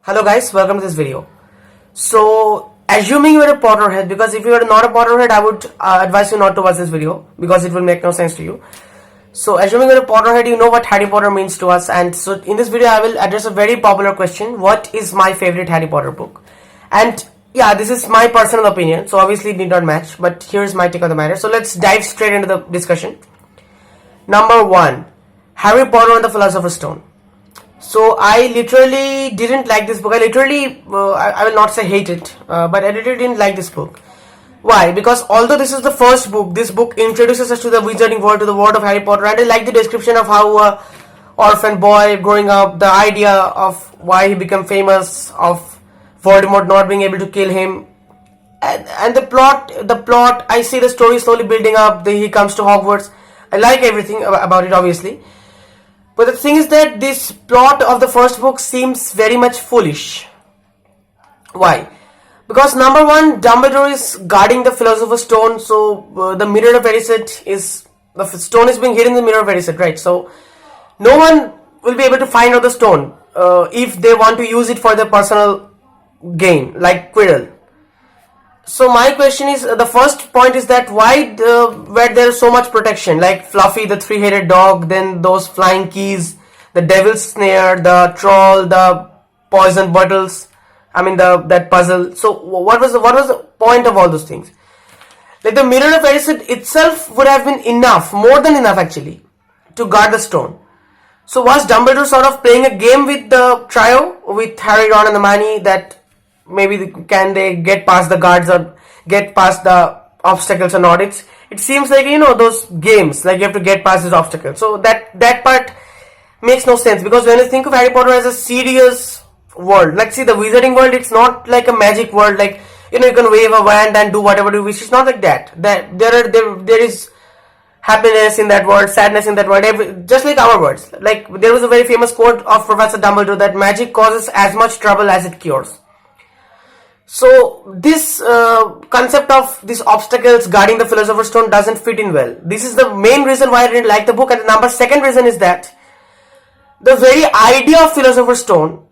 Hello guys, welcome to this video. So, assuming you are a Potterhead, because if you are not a Potterhead, I would advise you not to watch this video because it will make no sense to you. So, assuming you are a Potterhead, you know what Harry Potter means to us, and so in this video I will address a very popular question: what is my favorite Harry Potter book? And yeah, this is my personal opinion, so obviously it need not match, but here's my take on the matter. So let's dive straight into the discussion. Number 1, Harry Potter and the Philosopher's Stone. So I literally didn't like this book. I will not say hate it, but I literally didn't like this book. Why? Because although this is the first book, this book introduces us to the wizarding world, to the world of Harry Potter, and I like the description of how orphan boy growing up, the idea of why he became famous, of Voldemort not being able to kill him, and the plot. I see the story slowly building up. He comes to Hogwarts. I like everything about it, obviously. But the thing is that this plot of the first book seems very much foolish. Why? Because number 1, Dumbledore is guarding the Philosopher's Stone, so the Mirror of Erised is, the stone is being hidden in the Mirror of Erised, right? So no one will be able to find out the stone if they want to use it for their personal gain, like Quirrell. So my question is, the first point is that why where there is so much protection, like Fluffy the 3-headed dog, then those flying keys, the devil's snare, the troll, the poison bottles, that puzzle. So what was the point of all those things? Like the Mirror of Erised itself would have been enough, more than enough actually, to guard the stone. So was Dumbledore sort of playing a game with the trio, with Harry, Ron and Hermione, that maybe can they get past the guards or get past the obstacles or not? It seems like, those games, like you have to get past this obstacle. So that part makes no sense, because when you think of Harry Potter as a serious world, like see the wizarding world, it's not like a magic world, like you can wave a wand and do whatever you wish. It's not like that. There is happiness in that world, sadness in that world, just like our worlds. Like there was a very famous quote of Professor Dumbledore that magic causes as much trouble as it cures. So this concept of these obstacles guarding the Philosopher's Stone doesn't fit in well. This is the main reason why I didn't like the book. And the second reason is that the very idea of Philosopher's Stone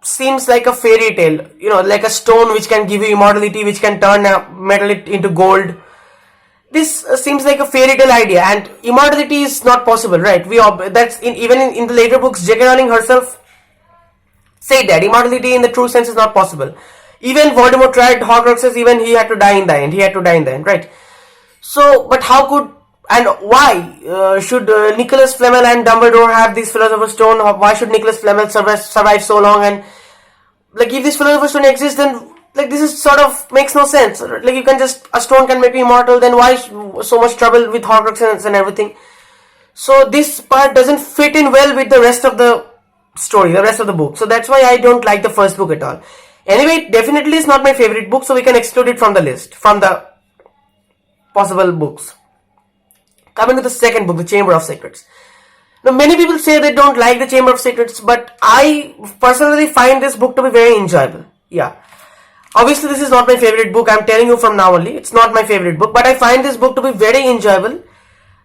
seems like a fairy tale. Like a stone which can give you immortality, which can turn metal into gold. This seems like a fairy tale idea, and immortality is not possible, right? Even in the later books, J.K. Rowling herself said that immortality in the true sense is not possible. Even Voldemort tried Horcruxes, even he had to die in the end. Right? So, but how could and why should Nicholas Flamel and Dumbledore have this Philosopher's Stone? Why should Nicholas Flamel survive so long? And like, if this Philosopher's Stone exists, then like this is sort of makes no sense. Like a stone can make you immortal. Then why so much trouble with Horcruxes and everything? So this part doesn't fit in well with the rest of the story, the rest of the book. So that's why I don't like the first book at all. Anyway, definitely it's not my favorite book, so we can exclude it from the list, from the possible books. Coming to the second book, The Chamber of Secrets. Now, many people say they don't like The Chamber of Secrets, but I personally find this book to be very enjoyable. Yeah. Obviously, this is not my favorite book. I'm telling you from now only. It's not my favorite book, but I find this book to be very enjoyable.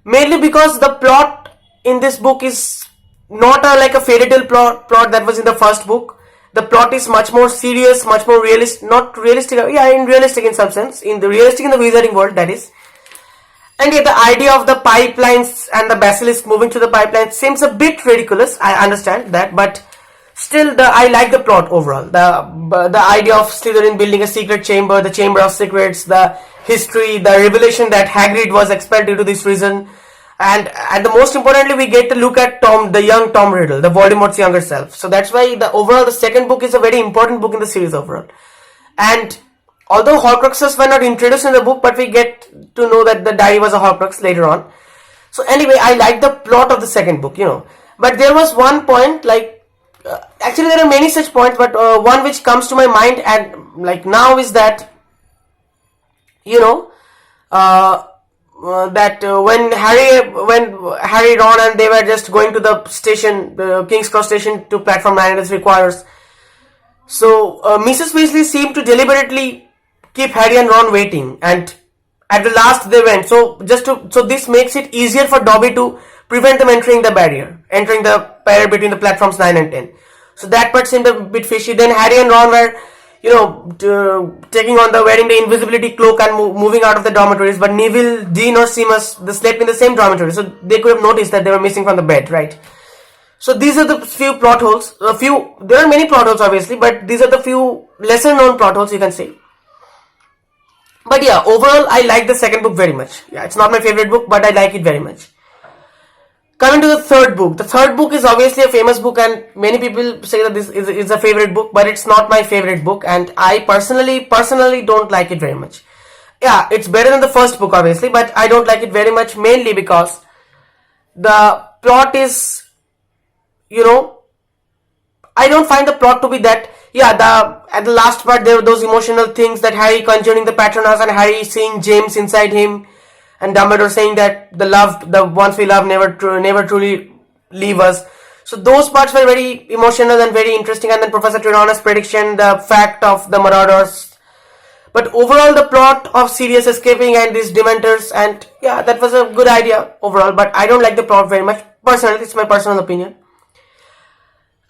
Mainly because the plot in this book is not like a fairy tale plot that was in the first book. The plot is much more serious, much more realistic, not realistic, realistic in some sense, realistic in the wizarding world, that is. And yet the idea of the pipelines and the basilisk moving to the pipelines seems a bit ridiculous, I understand that, but still I like the plot overall. The idea of Slytherin building a secret chamber, the Chamber of Secrets, the history, the revelation that Hagrid was expelled due to this reason, and the most importantly, we get to look at the young Tom Riddle, the Voldemort's younger self. So that's why the second book is a very important book in the series overall. And although Horcruxes were not introduced in the book, but we get to know that the diary was a Horcrux later on. So anyway, I like the plot of the second book, But there was one point, actually there are many such points, but one which comes to my mind and now is that, when Harry, Ron and they were just going to the station, the King's Cross station, to platform 9 as requires. So Mrs. Weasley seemed to deliberately keep Harry and Ron waiting, and at the last they went. So this makes it easier for Dobby to prevent them entering the barrier between the platforms 9 and 10. So that part seemed a bit fishy. Then Harry and Ron were, taking on wearing the invisibility cloak and moving out of the dormitories. But Neville, Dean, or Seamus, they slept in the same dormitory, so they could have noticed that they were missing from the bed, right? So these are the few plot holes. There are many plot holes, obviously, but these are the few lesser known plot holes, you can say. But yeah, overall, I like the second book very much. Yeah, it's not my favorite book, but I like it very much. Coming to the third book. The third book is obviously a famous book, and many people say that this is a favorite book, but it's not my favorite book, and I personally don't like it very much. Yeah, it's better than the first book, obviously, but I don't like it very much, mainly because the plot is, I don't find the plot to be that. At the last part there were those emotional things, that Harry conjuring the Patronus and Harry seeing James inside him, and Dumbledore saying that the ones we love never truly leave us. So those parts were very emotional and very interesting. And then Professor Trelawney's prediction, the fact of the Marauders. But overall, the plot of Sirius escaping and these Dementors, and yeah, that was a good idea overall. But I don't like the plot very much. Personally, it's my personal opinion.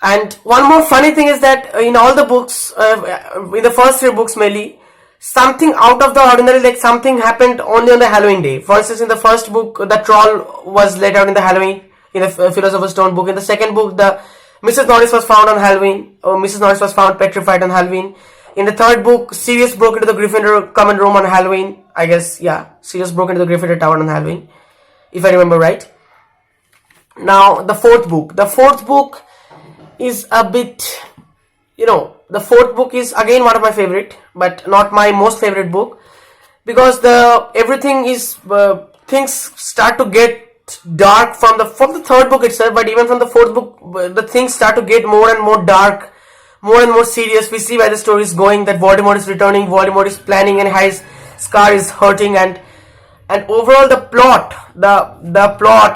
And one more funny thing is that in all the books, in the first three books mainly, something out of the ordinary, like something happened only on the Halloween day. For instance, in the first book, the troll was let out in the Halloween, in the Philosopher's Stone book. In the second book, the Mrs. Norris was found on Halloween, or Mrs. Norris was found petrified on Halloween. In the third book, Sirius broke into the Gryffindor common room on Halloween. I guess, yeah, Sirius broke into the Gryffindor tower on Halloween, if I remember right. Now, the fourth book. The fourth book is a bit, the fourth book is again one of my favorite, but not my most favorite book, because everything is things start to get dark from the third book itself. But even from the fourth book, the things start to get more and more dark, more and more serious. We see where the story is going, that Voldemort is returning, Voldemort is planning, and Harry's scar is hurting, and overall the plot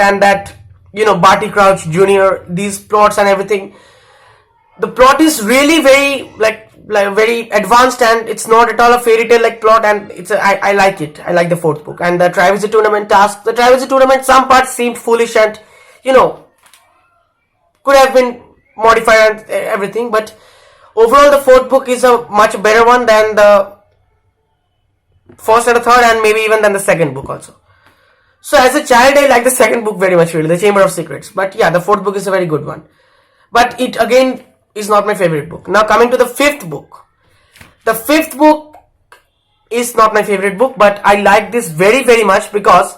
and that, Barty Crouch Jr., these plots and everything. The plot is really very like very advanced, and it's not at all a fairy tale like plot, and I like it. I like the fourth book. And the Triwizard Tournament task. The Triwizard Tournament, some parts seemed foolish and could have been modified and everything, but overall the fourth book is a much better one than the first and the third, and maybe even than the second book also. So as a child, I like the second book very much, really, The Chamber of Secrets. But yeah, the fourth book is a very good one. But it again is not my favorite book. Now coming to the fifth book. The fifth book is not my favorite book, but I like this very, very much, because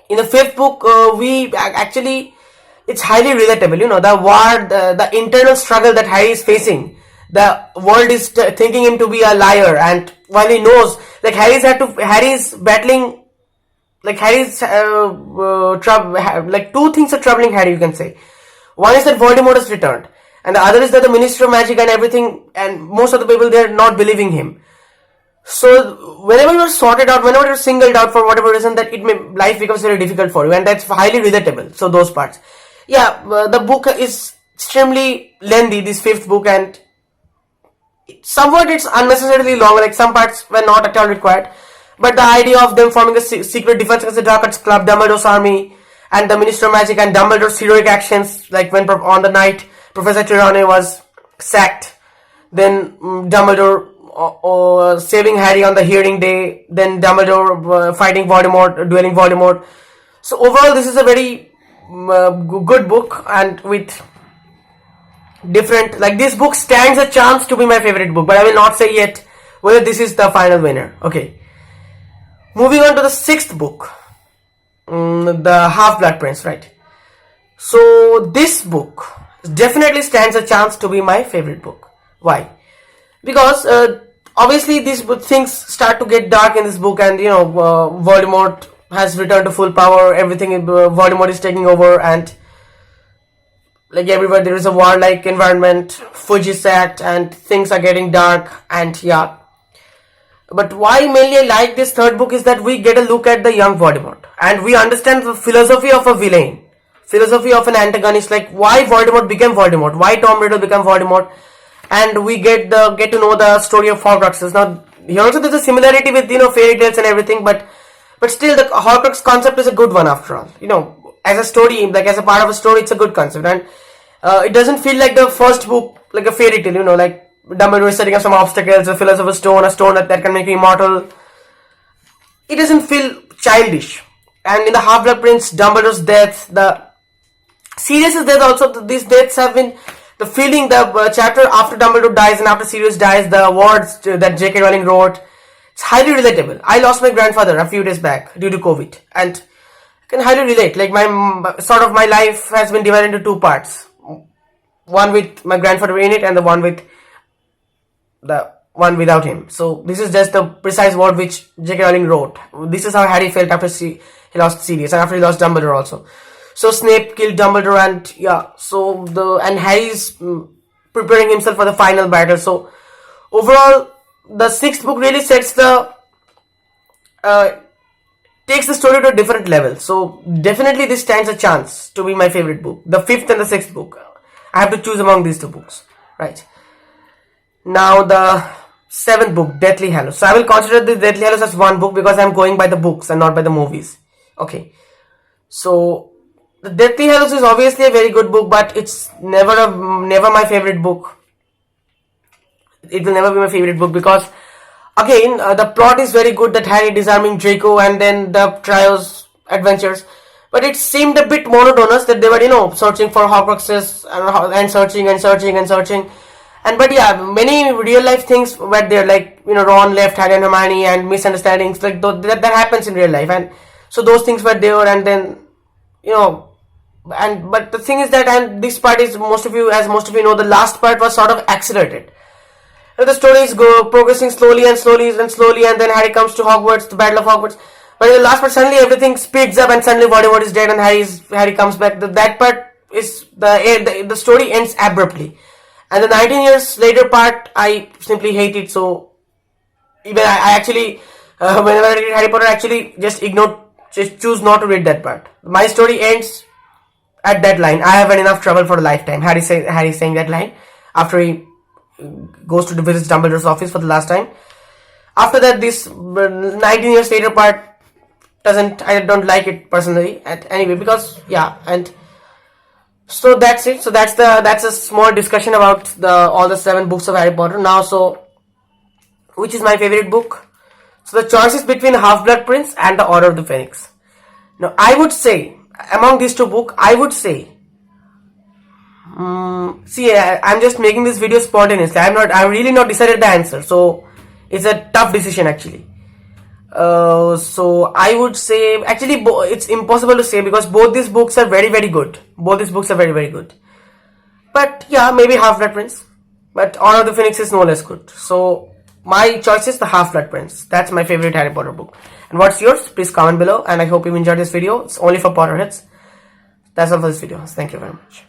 in the fifth book, it's highly relatable. The war, the internal struggle that Harry is facing. The world is thinking him to be a liar, and while he knows, like Harry's battling, like Harry's like two things are troubling Harry, you can say. One is that Voldemort has returned, and the other is that the Minister of Magic and everything, and most of the people, they're not believing him. So whenever you're sorted out, whenever you're singled out for whatever reason, that life becomes very difficult for you, and that's highly relatable. So those parts. Yeah, the book is extremely lengthy, this fifth book, and somewhat it's unnecessarily long, like some parts were not at all required. But the idea of them forming a secret defense against the Dark Arts Club, Dumbledore's army, and the Minister of Magic, and Dumbledore's heroic actions, like when on the night Professor Trelawney was sacked, then Dumbledore saving Harry on the hearing day, then Dumbledore fighting Voldemort, dueling Voldemort. So overall, this is a very good book, and with different, like, this book stands a chance to be my favorite book, but I will not say yet whether this is the final winner. Okay. Moving on to the sixth book, the Half-Blood Prince, right? So this book definitely stands a chance to be my favorite book. Why? Because obviously these things start to get dark in this book, and Voldemort has returned to full power. Everything, Voldemort is taking over, and like everywhere there is a warlike environment. Fudge is sacked, and things are getting dark, and yeah. But why mainly I like this third book is that we get a look at the young Voldemort, and we understand the philosophy of a villain, philosophy of an antagonist, like why Voldemort became Voldemort, why Tom Riddle became Voldemort, and we get to know the story of Horcruxes. Now here also there's a similarity with fairy tales and everything, but still the Horcrux concept is a good one after all. As a story, like as a part of a story, it's a good concept, It doesn't feel like the first book, like a fairy tale, like Dumbledore is setting up some obstacles, a philosopher's stone, a stone that can make you immortal. It doesn't feel childish. And in the Half-Blood Prince, Dumbledore's death, the Sirius's death also, these deaths have been, the feeling, the chapter after Dumbledore dies and after Sirius dies, the words that J.K. Rowling wrote, it's highly relatable. I lost my grandfather a few days back due to COVID, and I can highly relate. Like my life has been divided into two parts. One with my grandfather in it and the one without him. So this is just the precise word which J.K. Rowling wrote. This is how Harry felt after he lost Sirius and after he lost Dumbledore also. So Snape killed Dumbledore and Harry's preparing himself for the final battle. So overall, the sixth book really sets takes the story to a different level. So definitely this stands a chance to be my favorite book. The fifth and the sixth book. I have to choose among these two books. Right. Now the seventh book, Deathly Hallows. So I will consider this Deathly Hallows as one book because I am going by the books and not by the movies. Okay. So the Deathly Hallows is obviously a very good book, but it's never my favorite book. It will never be my favorite book because, again, the plot is very good, that Harry disarming Draco and then the trios adventures, but it seemed a bit monotonous that they were, searching for Horcruxes and searching. But yeah, many real life things were there, like, Ron left Harry and Hermione and misunderstandings, like that happens in real life, and so those things were there, and then, but the thing is that, and this part is, most of you know, the last part was sort of accelerated. The story is progressing slowly, and then Harry comes to Hogwarts, the Battle of Hogwarts. But in the last part, suddenly everything speeds up, and suddenly Voldemort is dead, and Harry comes back. That part is the story ends abruptly, and the 19 years later part, I simply hate it. So even I actually, whenever I read Harry Potter, actually just choose not to read that part. My story ends at that line. I have had enough trouble for a lifetime. Harry saying that line after he goes to visit Dumbledore's office for the last time. After that, this 19 years later part I don't like it personally. Anyway, because and so that's it. So that's a small discussion about all the 7 books of Harry Potter. Now, so which is my favorite book? So the choice is between Half-Blood Prince and the Order of the Phoenix. Now, I would say among these two books, I would say. I'm just making this video spontaneously. I'm really not decided the answer. So it's a tough decision actually. So I would say, actually, it's impossible to say because both these books are very, very good. Both these books are very, very good. But yeah, maybe Half-Blood Prince. But Order of the Phoenix is no less good. So my choice is the Half-Blood Prince. That's my favorite Harry Potter book. And what's yours? Please comment below. And I hope you enjoyed this video. It's only for Potterheads. That's all for this video. Thank you very much.